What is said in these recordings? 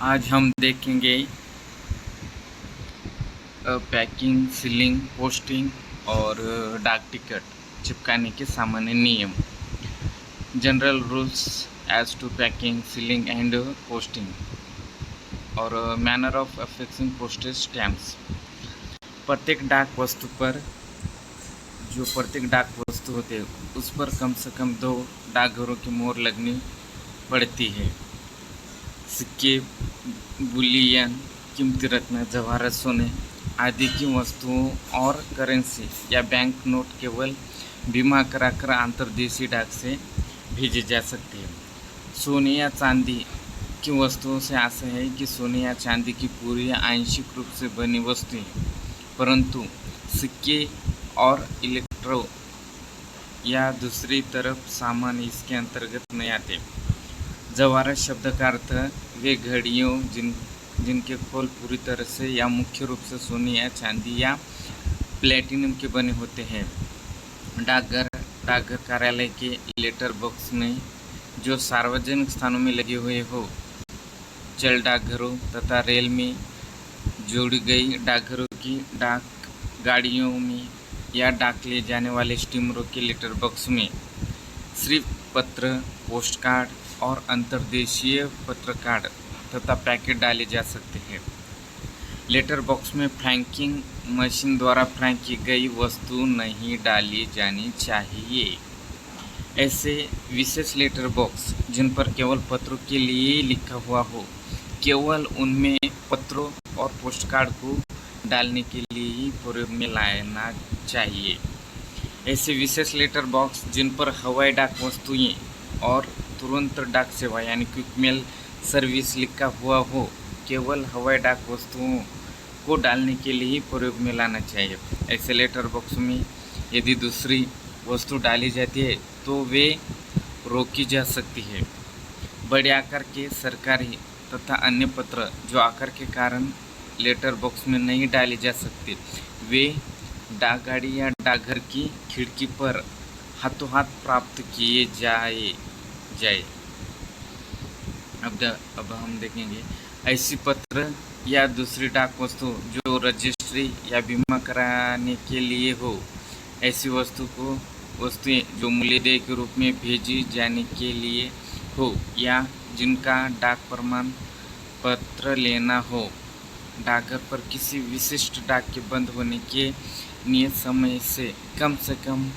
आज हम देखेंगे पैकिंग, सीलिंग, पोस्टिंग और डाक टिकट चिपकाने के सामान्य नियम। General rules as to packing, sealing and posting और manner of affixing postage stamps. प्रत्येक डाक वस्तु पर प्रत्येक डाक वस्तु होते हैं उस पर कम से कम 2 डाकघरों की मोहर लगनी पड़ती है। सिक्के, बुलियन, कीमती रत्न, जवाहरात, सोने आदि की वस्तुओं और करेंसी या बैंक नोट केवल बीमा कराकर अंतर्देशीय डाक से भेजी जा सकती है। सोने या चांदी की वस्तुओं से आशा है कि सोने या चांदी की पूरी या आंशिक रूप से बनी वस्तुएं, परंतु सिक्के और इलेक्ट्रो या दूसरी तरफ सामान इसके अंतर्गत नहीं आते। जवाहरात शब्द का अर्थ वे घड़ियों जिनके खोल पूरी तरह से या मुख्य रूप से सोने या चांदी या प्लेटिनम के बने होते हैं। डाकघर कार्यालय के लेटर बॉक्स में जो सार्वजनिक स्थानों में लगे हुए हो, चल डाकघरों तथा रेल में जोड़ी गई डाकघरों की डाक गाड़ियों में या डाक ले जाने वाले स्टीमरों के लेटर बॉक्स में सिर्फ पत्र, पोस्ट कार्ड और अंतर्देशीय पत्र कार्ड तथा पैकेट डाले जा सकते हैं। लेटर बॉक्स में फ्रैंकिंग मशीन द्वारा फ्रैंक की गई वस्तु नहीं डाली जानी चाहिए। ऐसे विशेष लेटर बॉक्स जिन पर केवल पत्रों के लिए लिखा हुआ हो, केवल उनमें पत्रों और पोस्ट कार्ड को डालने के लिए ही प्रयोग में लाना चाहिए। ऐसे विशेष लेटर बॉक्स जिन पर हवाई डाक वस्तुएं और तुरंत डाक सेवा यानी क्विक मेल सर्विस लिखा हुआ हो, केवल हवाई डाक वस्तुओं को डालने के लिए ही प्रयोग में लाना चाहिए। ऐसे लेटर बॉक्स में यदि दूसरी वस्तु डाली जाती है तो वे रोकी जा सकती है। बड़े आकार के सरकारी तथा अन्य पत्र जो आकार के कारण लेटर बॉक्स में नहीं डाले जा सकते, वे डाक गाड़ी या डाकघर की खिड़की पर हाथों हाथ प्राप्त किए जाए। अब हम देखेंगे ऐसी पत्र या दूसरी डाक वस्तु जो रजिस्ट्री या बीमा कराने के लिए हो। ऐसी वस्तुएं जो मूल्यदेय के रूप में भेजी जाने के लिए हो या जिनका डाक प्रमाण पत्र लेना हो। डाकघर पर किसी विशिष्ट डाक के बंद होने के नियत समय से कम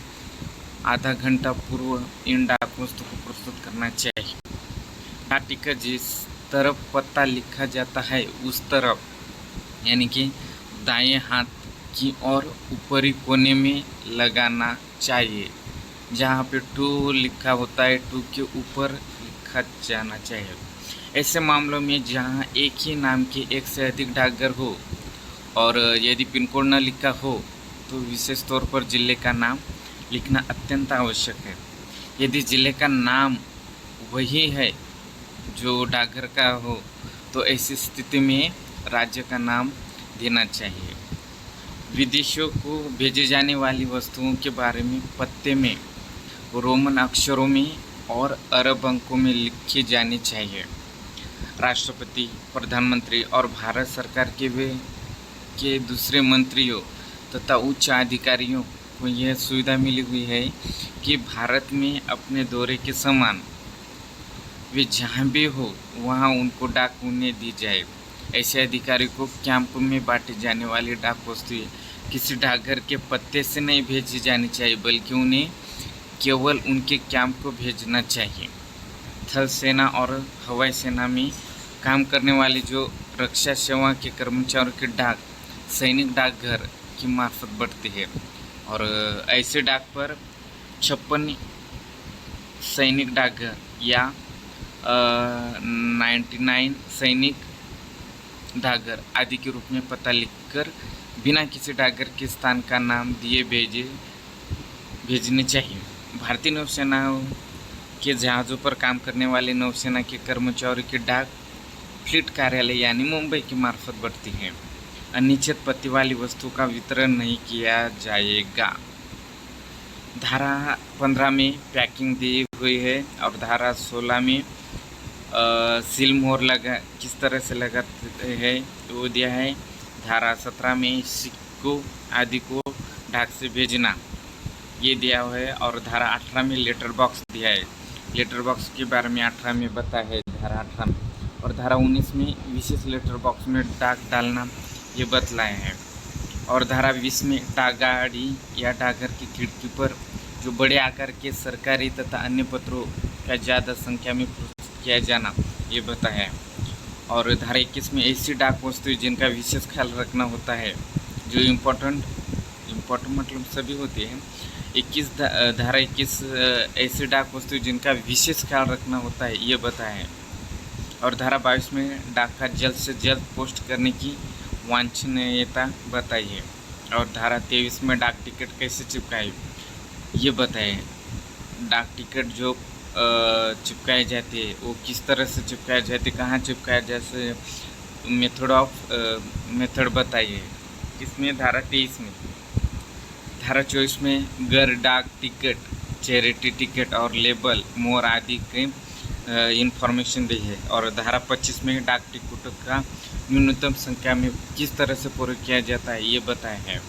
आधा घंटा पूर्व इन डाक वस्तु को प्रस्तुत करना चाहिए। डाक टिकट जिस तरफ पता लिखा जाता है उस तरफ यानी कि दाएं हाथ की ओर ऊपरी कोने में लगाना चाहिए। जहाँ पे 2 लिखा होता है 2 के ऊपर लिखा जाना चाहिए। ऐसे मामलों में जहाँ एक ही नाम के एक से अधिक डाकघर हो और यदि पिन कोड न लिखा हो तो विशेष तौर पर जिले का नाम लिखना अत्यंत आवश्यक है। यदि जिले का नाम वही है जो डाकघर का हो तो ऐसी स्थिति में राज्य का नाम देना चाहिए। विदेशियों को भेजी जाने वाली वस्तुओं के बारे में पत्ते में रोमन अक्षरों में और अरब अंकों में लिखी जानी चाहिए। राष्ट्रपति, प्रधानमंत्री और भारत सरकार के दूसरे मंत्रियों तथा उच्च अधिकारियों को यह सुविधा मिली हुई है कि भारत में अपने दौरे के समान वे जहाँ भी हो वहाँ उनको डाक उन्हें दी जाए। ऐसे अधिकारी को कैंप में बांटी जाने वाली डाक वस्तुएं किसी डाकघर के पत्ते से नहीं भेजी जानी चाहिए, बल्कि उन्हें केवल उनके कैंप को भेजना चाहिए। थल सेना और हवाई सेना में काम करने वाले जो रक्षा सेवा के कर्मचारियों की डाक सैनिक डाकघर की मार्फत बढ़ती है और ऐसे डाक पर 56 सैनिक डाकघर या 99 सैनिक डाकघर आदि के रूप में पता लिखकर बिना किसी डाकघर के स्थान का नाम दिए भेजने चाहिए। भारतीय नौसेना के जहाज़ों पर काम करने वाले नौसेना के कर्मचारियों की डाक फ्लीट कार्यालय यानी मुंबई की मार्फत बढ़ती है। अनिश्चित पत्ती वाली वस्तु का वितरण नहीं किया जाएगा। धारा 15 में पैकिंग दी हुई है और धारा 16 में सील मोहर लगा किस तरह से लगाते हैं वो दिया है। धारा 17 में सिक्कों आदि को डाक से भेजना ये दिया हुआ है। और धारा 18 में लेटर बॉक्स दिया है। लेटर बॉक्स के बारे में 18 में बता है धारा 18 में। और धारा 19 में विशेष लेटर बॉक्स में डाक डालना ये बतलाए हैं। और धारा 20 में डाक गाड़ी या डाकघर की खिड़की पर जो बड़े आकार के सरकारी तथा अन्य पत्रों का ज़्यादा संख्या में प्रस्तुत किया जाना ये बताया है। और धारा 21 में ऐसी डाक वस्तुएं जिनका विशेष ख्याल रखना होता है, जो इम्पोर्टेंट मतलब सभी होते हैं। धारा 21 ऐसी डाक वस्तुएं जिनका विशेष ख्याल रखना होता है ये बताया है। और धारा 22 में डाक का जल्द से जल्द पोस्ट करने की वांछनीयता बताई है। और धारा 23 में डाक टिकट कैसे चिपकाए ये बताए। डाक टिकट जो चिपकाए जाते हैं वो किस तरह से चिपकाए जाते, कहाँ चिपकाए, जैसे मेथड बताइए। इसमें धारा 23 में। धारा 24 में घर डाक टिकट, चैरिटी टिकट और लेबल, मोहर आदि के इंफॉर्मेशन दी है। और धारा 25 में डाक टिकटों का न्यूनतम संख्या में किस तरह से प्रयोग किया जाता है ये बताया है।